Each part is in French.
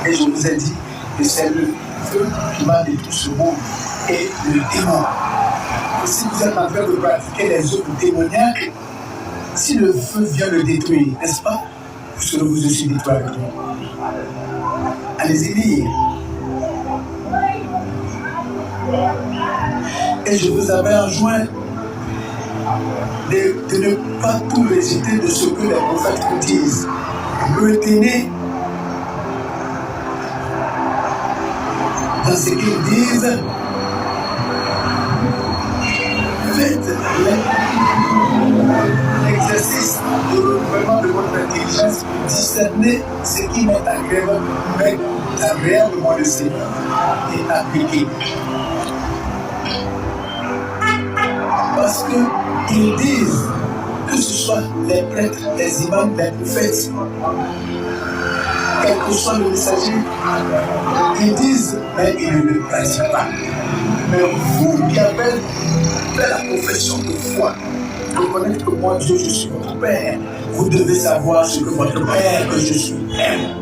Et je vous ai dit que c'est le feu qui va détruire ce monde et le démon. Et si vous êtes en train de pratiquer les œuvres démoniaques, si le feu vient le détruire, n'est-ce pas, vous serez vous aussi détruits avec lui. Allez-y lire. Et je vous avais enjoint de ne pas tout réciter de ce que les prophètes vous disent. Retenez dans ce qu'ils disent. Faites l'exercice de renouvellement de votre intelligence pour discerner ce qui m'est agréablement le Seigneur et appliquer. Parce qu'ils disent, que ce soit les prêtres, les imams, les prophètes, quel que soit le messager, ils disent, mais ils ne le pratiquent pas. Mais vous qui avez fait la profession de foi, reconnaître que moi, Dieu, je suis votre Père, vous devez savoir ce que votre Père que je suis aime.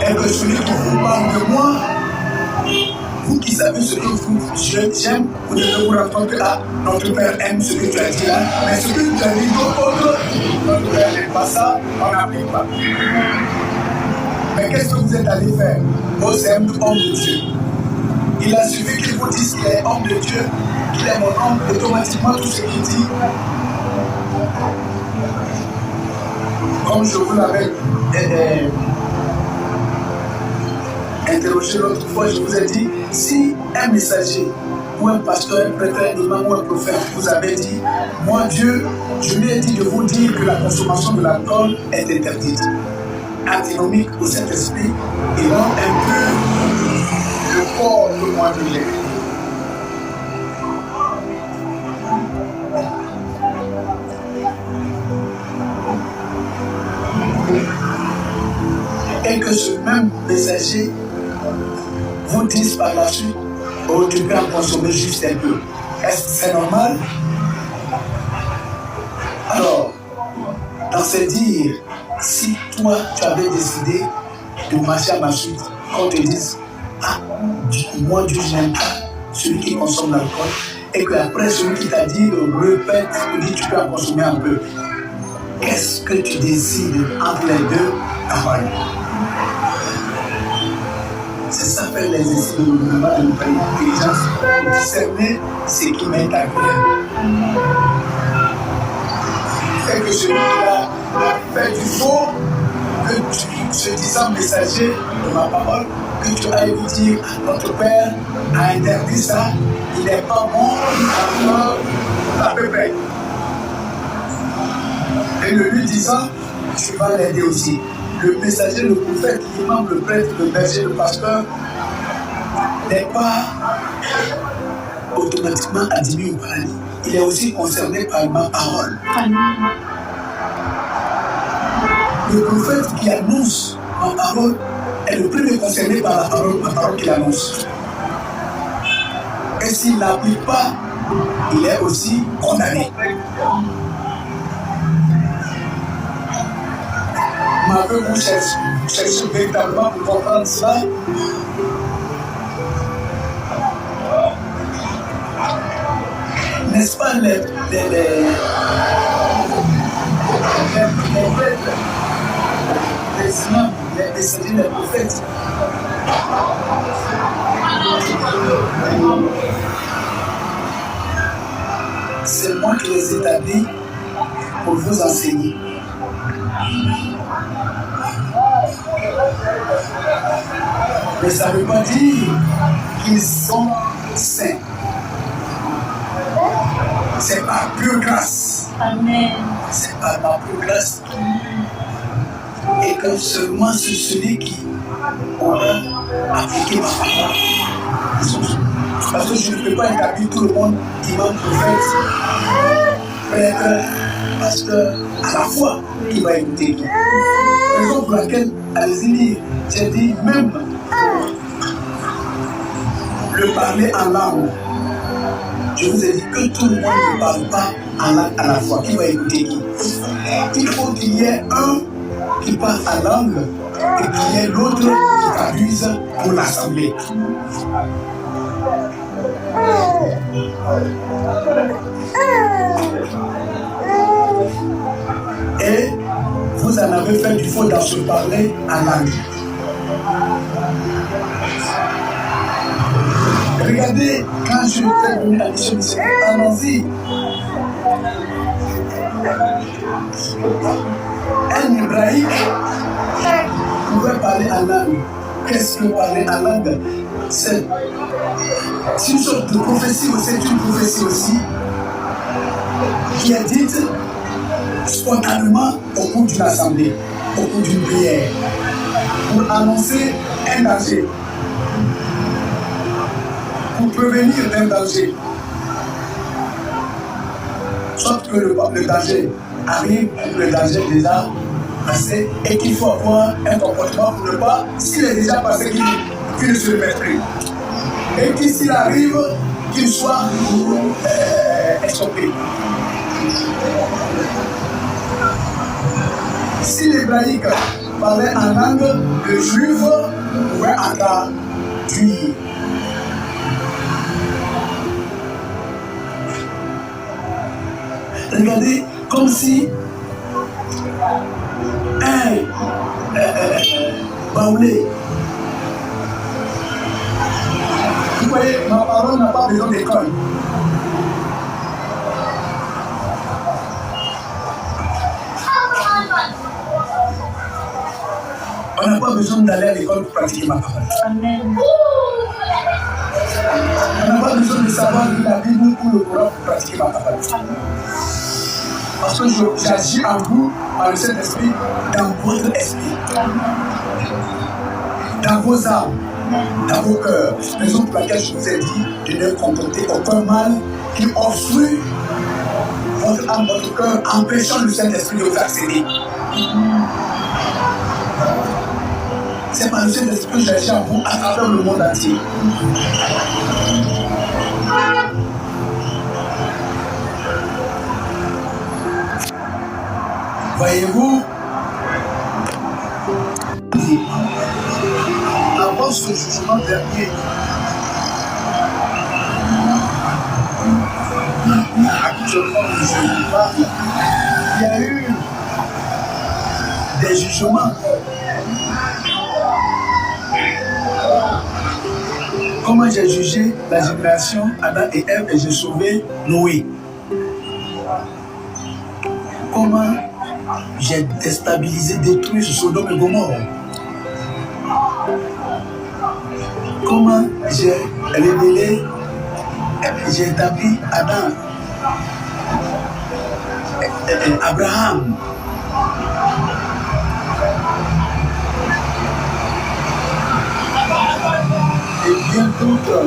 Et que celui qui vous parle de moi, vous qui savez ce que j'aime, vous devez vous rendre que notre Père aime ce que tu as dit là, mais ce que tu as dit d'autres, notre Père n'aime pas ça, on n'applique pas. Mais qu'est-ce que vous êtes allé faire? Mose aime homme de Dieu. Il a suffi qu'il vous dise qu'il est homme de Dieu, qu'il est mon homme, automatiquement tout ce qu'il dit. Comme je vous l'avais interrogé l'autre fois, je vous ai dit, si un messager ou un pasteur, un prêtre, un imam ou un prophète vous avait dit, moi Dieu, je lui ai dit de vous dire que la consommation de l'alcool est interdite, antinomique au Saint-Esprit, et rend un peu le corps de moi de l'être. Et que ce même messager vous dise par la suite, oh, tu peux en consommer juste un peu. Est-ce que c'est normal? Alors, dans ce dire, si toi tu avais décidé de marcher à ma suite, qu'on te dise, ah, moi Dieu, je n'aime pas celui qui consomme l'alcool, et que après celui qui t'a dit, répète, dit tu peux en consommer un peu. Qu'est-ce que tu décides entre les deux paroles? C'est ça faire l'exercice de renouvellement de notre intelligence pour discerner ce qui m'est agréable. Et que celui qui a fait du faux, que tu, se disant messager de ma parole, que tu ailles lui dire, notre Père a interdit ça, il n'est pas bon, alors à peu près. Et le lui disant, tu vas l'aider aussi. Le messager, le prophète, l'imam, le prêtre, le berger, le pasteur n'est pas automatiquement admis au paradis. Il est aussi concerné par ma parole. Le prophète qui annonce ma parole est le premier concerné par ma parole qu'il annonce. Et s'il ne l'applique pas, il est aussi condamné. Mais que vous cherchez véritablement pour comprendre cela, n'est-ce pas les prêtres, les imams, les messagers, les prophètes, c'est moi qui les établis pour vous enseigner. Mais ça ne veut pas dire qu'ils sont saints. C'est par pure grâce. Amen. C'est par ma pure grâce. Et que seulement celui qui aura appliqué ma parole. Parce que je ne peux pas établir tout le monde, imam, prophète, prêtre, pasteur, à la fois qui va écouter tout. Raison pour laquelle, allez-y lire, j'ai dit même le parler en langue. Je vous ai dit que tout le monde ne parle pas en langue à la fois. Qui va écouter qui? Il faut qu'il y ait un qui parle en langue et qui est l'autre qui traduise pour l'assemblée. Et vous en avez fait du faux dans se parler en langue. Regardez, quand je suis venu à l'émission, allons-y. Un hébraïque pouvait parler en langue. Qu'est-ce que parler en langue? C'est une sorte de prophétie, c'est une prophétie aussi qui est dite spontanément au cours d'une assemblée, au cours d'une prière, pour annoncer un danger, pour prévenir un danger. Sauf que le danger arrive, le danger est déjà passé et qu'il faut avoir un comportement pour ne pas, s'il est déjà passé, qu'il ne se répète plus. Et qu'il s'il arrive, qu'il soit stoppé. Si l'hébraïque parlait en langue, le juif pouvait attendre. Regardez, comme si un baoulé. Vous voyez, ma parole n'a pas besoin d'école. On n'a pas besoin d'aller à l'école pour pratiquer ma parole. Amen. On n'a pas besoin de savoir la Bible ou le Coran pour pratiquer ma parole. Parce que j'agis en vous, par le Saint-Esprit, dans votre esprit, dans vos âmes, dans vos cœurs. Raison pour laquelle je vous ai dit de ne comporter aucun mal qui obstrue votre âme, votre cœur, empêchant le Saint-Esprit de vous accéder. C'est par le Saint-Esprit que j'agis en vous à travers le monde entier. Voyez-vous, avant ce jugement dernier, actuellement, je parle, il y a eu des jugements. Comment j'ai jugé la génération Adam et Ève et j'ai sauvé Noé. Comment j'ai déstabilisé, détruit Sodome et Gomorrhe. Comment j'ai révélé, j'ai établi Adam, Abraham. Et bien d'autres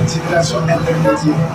générations intermédiaires.